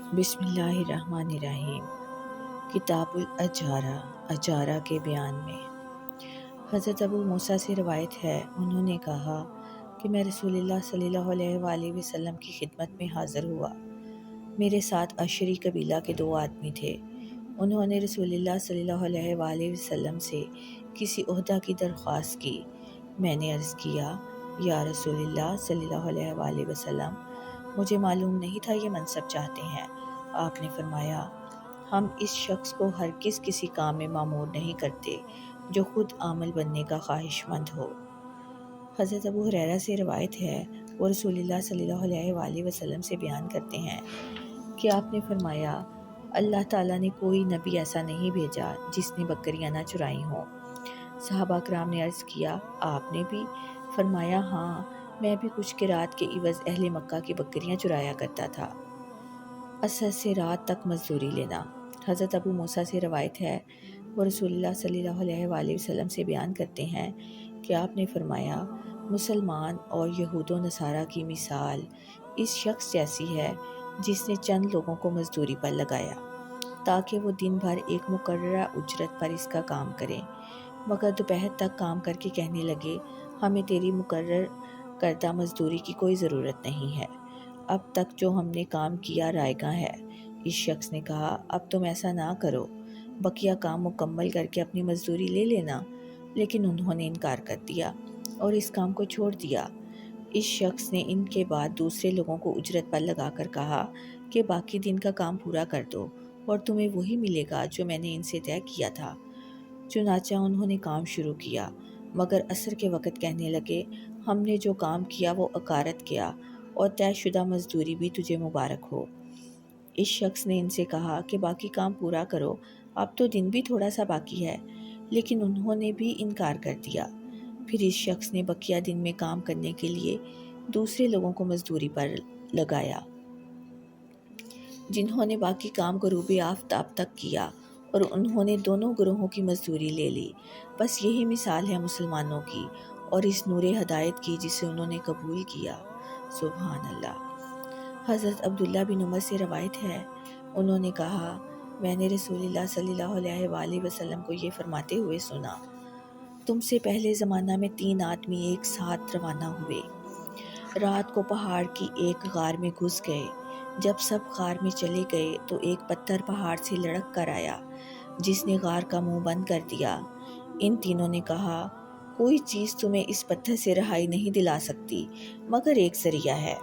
بسم اللہ الرحمن الرحیم۔ کتاب الاجارہ، اجارہ کے بیان میں حضرت ابو موسیٰ سے روایت ہے، انہوں نے کہا کہ میں رسول اللہ صلی اللہ علیہ وآلہ وسلم کی خدمت میں حاضر ہوا۔ میرے ساتھ اشری قبیلہ کے 2 آدمی تھے۔ انہوں نے رسول اللہ صلی اللہ علیہ وآلہ وسلم سے کسی عہدہ کی درخواست کی۔ میں نے عرض کیا، یا رسول اللہ صلی اللہ علیہ وآلہ وسلم، مجھے معلوم نہیں تھا یہ منصب چاہتے ہیں۔ آپ نے فرمایا، ہم اس شخص کو ہرگز کسی کام میں مامور نہیں کرتے جو خود عامل بننے کا خواہش مند ہو۔ حضرت ابو ہریرہ سے روایت ہے، وہ رسول اللہ صلی اللہ علیہ وآلہ وسلم سے بیان کرتے ہیں کہ آپ نے فرمایا، اللہ تعالیٰ نے کوئی نبی ایسا نہیں بھیجا جس نے بکریاں نہ چرائی ہوں۔ صحابہ کرام نے عرض کیا، آپ نے بھی؟ فرمایا، ہاں، میں بھی کچھ قرات کے عوض اہل مکہ کی بکریاں چرایا کرتا تھا۔ عصر سے رات تک مزدوری لینا۔ حضرت ابو موسیٰ سے روایت ہے، وہ رسول اللہ صلی اللہ علیہ وآلہ وسلم سے بیان کرتے ہیں کہ آپ نے فرمایا، مسلمان اور یہود و نصارہ کی مثال اس شخص جیسی ہے جس نے چند لوگوں کو مزدوری پر لگایا تاکہ وہ دن بھر ایک مقررہ اجرت پر اس کا کام کریں، مگر دوپہر تک کام کر کے کہنے لگے، ہمیں تیری مقرر کردہ مزدوری کی کوئی ضرورت نہیں ہے، اب تک جو ہم نے کام کیا رائگاں ہے۔ اس شخص نے کہا، اب تم ایسا نہ کرو، بقیہ کام مکمل کر کے اپنی مزدوری لے لینا، لیکن انہوں نے انکار کر دیا اور اس کام کو چھوڑ دیا۔ اس شخص نے ان کے بعد دوسرے لوگوں کو اجرت پر لگا کر کہا کہ باقی دن کا کام پورا کر دو اور تمہیں وہی ملے گا جو میں نے ان سے طے کیا تھا۔ چنانچہ انہوں نے کام شروع کیا، مگر عصر کے وقت کہنے لگے، ہم نے جو کام کیا وہ اکارت کیا اور طے شدہ مزدوری بھی تجھے مبارک ہو۔ اس شخص نے ان سے کہا کہ باقی کام پورا کرو، اب تو دن بھی تھوڑا سا باقی ہے، لیکن انہوں نے بھی انکار کر دیا۔ پھر اس شخص نے بقیہ دن میں کام کرنے کے لیے دوسرے لوگوں کو مزدوری پر لگایا، جنہوں نے باقی کام غروب آفتاب تک کیا، اور انہوں نے دونوں گروہوں کی مزدوری لے لی۔ بس یہی مثال ہے مسلمانوں کی اور اس نور ہدایت کی جسے انہوں نے قبول کیا۔ سبحان اللہ۔ حضرت عبداللہ بن عمر سے روایت ہے، انہوں نے کہا، میں نے رسول اللہ صلی اللہ علیہ وآلہ وسلم کو یہ فرماتے ہوئے سنا، تم سے پہلے زمانہ میں 3 آدمی ایک ساتھ روانہ ہوئے، رات کو پہاڑ کی ایک غار میں گھس گئے۔ جب سب غار میں چلے گئے تو ایک پتھر پہاڑ سے لڑک کر آیا جس نے غار کا منہ بند کر دیا۔ ان تینوں نے کہا، کوئی چیز تمہیں اس پتھر سے رہائی نہیں دلا سکتی مگر ایک ذریعہ ہے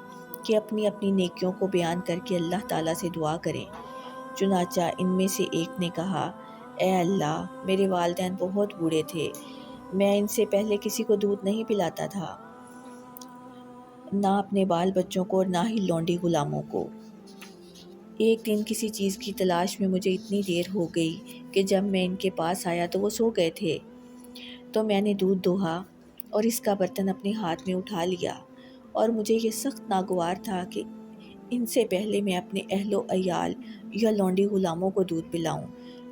کہ اپنی اپنی نیکیوں کو بیان کر کے اللہ تعالیٰ سے دعا کریں۔ چنانچہ ان میں سے ایک نے کہا، اے اللہ، میرے والدین بہت بوڑھے تھے، میں ان سے پہلے کسی کو دودھ نہیں پلاتا تھا، نہ اپنے بال بچوں کو اور نہ ہی لونڈی غلاموں کو۔ ایک دن کسی چیز کی تلاش میں مجھے اتنی دیر ہو گئی کہ جب میں ان کے پاس آیا تو وہ سو گئے تھے، تو میں نے دودھ دوہا اور اس کا برتن اپنے ہاتھ میں اٹھا لیا، اور مجھے یہ سخت ناگوار تھا کہ ان سے پہلے میں اپنے اہل و عیال یا لونڈی غلاموں کو دودھ پلاؤں،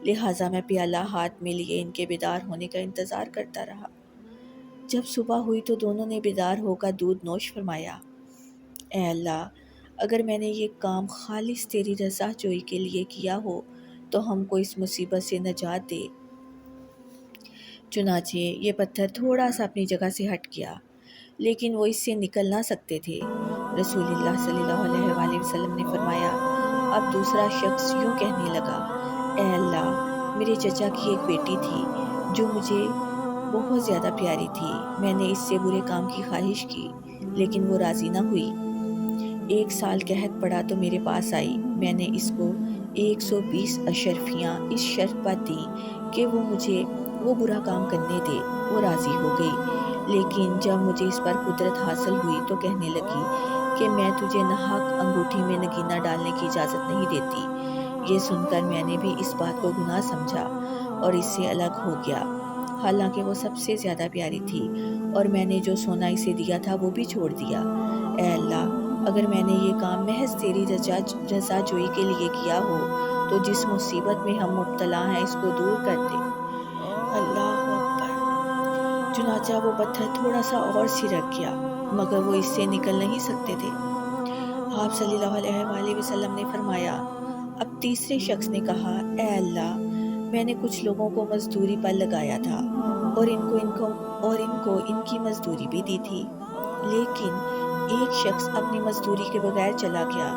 لہٰذا میں پیالہ ہاتھ میں لیے ان کے بیدار ہونے کا انتظار کرتا رہا۔ جب صبح ہوئی تو دونوں نے بیدار ہو کر دودھ نوش فرمایا۔ اے اللہ، اگر میں نے یہ کام خالص تیری رضا جوئی کے لیے کیا ہو تو ہم کو اس مصیبت سے نجات دے۔ چنانچہ یہ پتھر تھوڑا سا اپنی جگہ سے ہٹ گیا، لیکن وہ اس سے نکل نہ سکتے تھے۔ رسول اللہ صلی اللہ علیہ وآلہ وسلم نے فرمایا، اب دوسرا شخص یوں کہنے لگا، اے اللہ، میرے چچا کی ایک بیٹی تھی جو مجھے بہت زیادہ پیاری تھی، میں نے اس سے برے کام کی خواہش کی لیکن وہ راضی نہ ہوئی۔ 1 سال قحط پڑا تو میرے پاس آئی، میں نے اس کو 120 اشرفیاں اس شرط پر دیں کہ وہ مجھے وہ برا کام کرنے دے، وہ راضی ہو گئی، لیکن جب مجھے اس پر قدرت حاصل ہوئی تو کہنے لگی کہ میں تجھے ناحق انگوٹھی میں نگینہ ڈالنے کی اجازت نہیں دیتی۔ یہ سن کر میں نے بھی اس بات کو گناہ سمجھا اور اس سے الگ ہو گیا، حالانکہ وہ سب سے زیادہ پیاری تھی، اور میں نے جو سونا اسے دیا تھا وہ بھی چھوڑ دیا۔ اے اللہ، اگر میں نے یہ کام محض تیری رضا جوئی کے لیے کیا ہو تو جس مصیبت میں ہم مبتلا ہیں اس کو دور کر دے۔ اللہ اکبر۔ چنانچہ وہ پتھر تھوڑا سا اور سرک گیا، مگر وہ اس سے نکل نہیں سکتے تھے۔ آپ صلی اللہ علیہ وآلہ وسلم نے فرمایا۔ اب تیسرے شخص نے کہا، اے اللہ، میں نے کچھ لوگوں کو مزدوری پر لگایا تھا اور ان کو ان کی مزدوری بھی دی تھی، لیکن ایک شخص اپنی مزدوری کے بغیر چلا گیا۔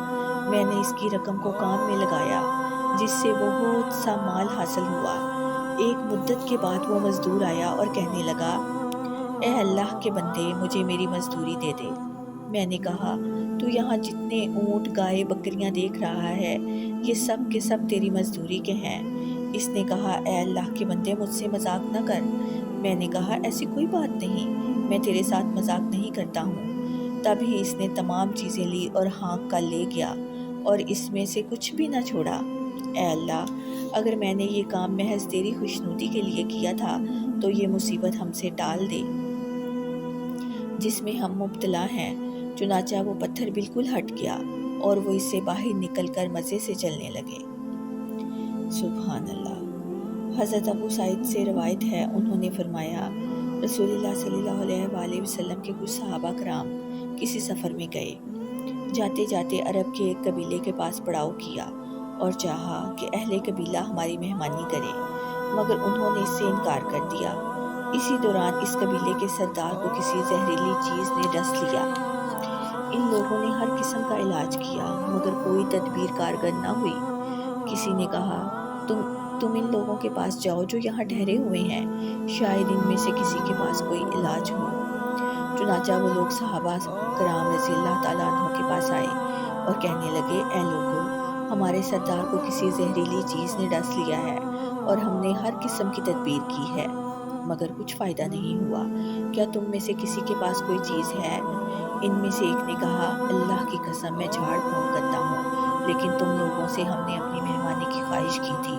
میں نے اس کی رقم کو کام میں لگایا جس سے بہت سا مال حاصل ہوا۔ ایک مدت کے بعد وہ مزدور آیا اور کہنے لگا، اے اللہ کے بندے، مجھے میری مزدوری دے دے۔ میں نے کہا، تو یہاں جتنے اونٹ، گائے، بکریاں دیکھ رہا ہے، یہ سب کے سب تیری مزدوری کے ہیں۔ اس نے کہا، اے اللہ کے بندے، مجھ سے مذاق نہ کر۔ میں نے کہا، ایسی کوئی بات نہیں، میں تیرے ساتھ مذاق نہیں کرتا ہوں۔ تب ہی اس نے تمام چیزیں لی اور ہانک کر لے گیا اور اس میں سے کچھ بھی نہ چھوڑا۔ اے اللہ، اگر میں نے یہ کام محض تیری خوشنودی کے لیے کیا تھا تو یہ مصیبت ہم سے ٹال دے جس میں ہم مبتلا ہیں۔ چنانچہ وہ پتھر بالکل ہٹ گیا اور وہ اس سے باہر نکل کر مزے سے چلنے لگے۔ سبحان اللہ۔ حضرت ابو سعید سے روایت ہے، انہوں نے فرمایا، رسول اللہ صلی اللہ علیہ وآلہ وسلم کے کچھ صحابہ کرام کسی سفر میں گئے۔ جاتے جاتے عرب کے ایک قبیلے کے پاس پڑاؤ کیا اور چاہا کہ اہل قبیلہ ہماری مہمانی کرے، مگر انہوں نے اس سے انکار کر دیا۔ اسی دوران اس قبیلے کے سردار کو کسی زہریلی چیز نے ڈس لیا۔ ان لوگوں نے ہر قسم کا علاج کیا مگر کوئی تدبیر کارگر نہ ہوئی۔ کسی نے کہا، تم ان لوگوں کے پاس جاؤ جو یہاں ٹھہرے ہوئے ہیں، شاید ان میں سے کسی کے پاس کوئی علاج ہو۔ چنانچہ وہ لوگ صحابہ کرام رضی اللہ تعالیٰ عنہ کے پاس آئے اور کہنے لگے، اے لوگو، ہمارے سردار کو کسی زہریلی چیز نے ڈس لیا ہے اور ہم نے ہر قسم کی تدبیر کی ہے مگر کچھ فائدہ نہیں ہوا۔ کیا تم میں سے کسی کے پاس کوئی چیز ہے؟ ان میں سے ایک نے کہا، اللہ کی قسم، میں جھاڑ پھونک کرتا ہوں، لیکن تم لوگوں سے ہم نے اپنی مہمانی کی خواہش کی تھی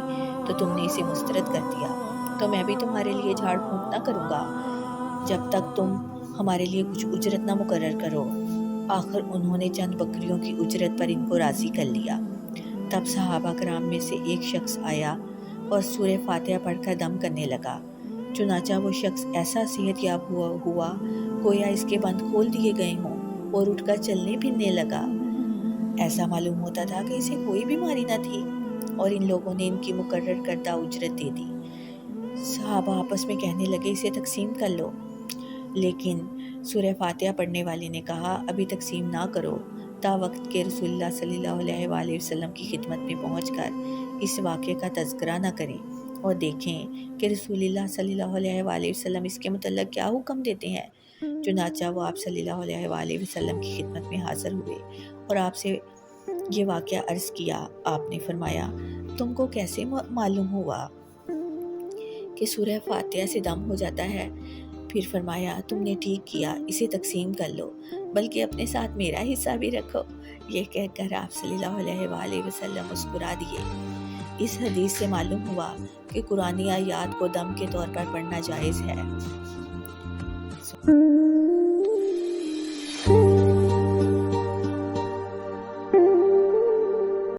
تو تم نے اسے مسترد کر دیا، تو میں بھی تمہارے لیے جھاڑ پھونک نہ کروں گا جب تک تم ہمارے لیے کچھ اجرت نہ مقرر کرو۔ آخر انہوں نے چند بکریوں کی اجرت پر ان کو راضی کر لیا۔ تب صحابہ کرام میں سے ایک شخص آیا اور سورہ فاتحہ پڑھ کر دم کرنے لگا۔ چنانچہ وہ شخص ایسا صحت یاب ہوا گویا اس کے بند کھول دیے گئے ہوں اور اٹھ کر چلنے پھرنے لگا۔ ایسا معلوم ہوتا تھا کہ اسے کوئی بیماری نہ تھی، اور ان لوگوں نے ان کی مقرر کردہ اجرت دے دی۔ صحابہ آپس میں کہنے لگے، اسے تقسیم کر لو، لیکن سورہ فاتحہ پڑھنے والے نے کہا، ابھی تقسیم نہ کرو، تا وقت کے رسول اللہ صلی اللہ علیہ وآلہ وسلم کی خدمت میں پہنچ کر اس واقعے کا تذکرہ نہ کریں اور دیکھیں کہ رسول اللہ صلی اللہ علیہ وآلہ وسلم اس کے متعلق کیا حکم دیتے ہیں۔ چنانچہ وہ آپ صلی اللہ علیہ وآلہ وسلم کی خدمت میں حاضر ہوئے اور آپ سے یہ واقعہ عرض کیا۔ آپ نے فرمایا، تم کو کیسے معلوم ہوا کہ سورہ فاتحہ سے دم ہو جاتا ہے؟ پھر فرمایا، تم نے ٹھیک کیا، اسے تقسیم کر لو، بلکہ اپنے ساتھ میرا حصہ بھی رکھو۔ یہ کہہ کر آپ صلی اللہ علیہ وآلہ وسلم مسکرا دیے۔ اس حدیث سے معلوم ہوا کہ قرآنی آیات کو دم کے طور پر پڑھنا جائز ہے۔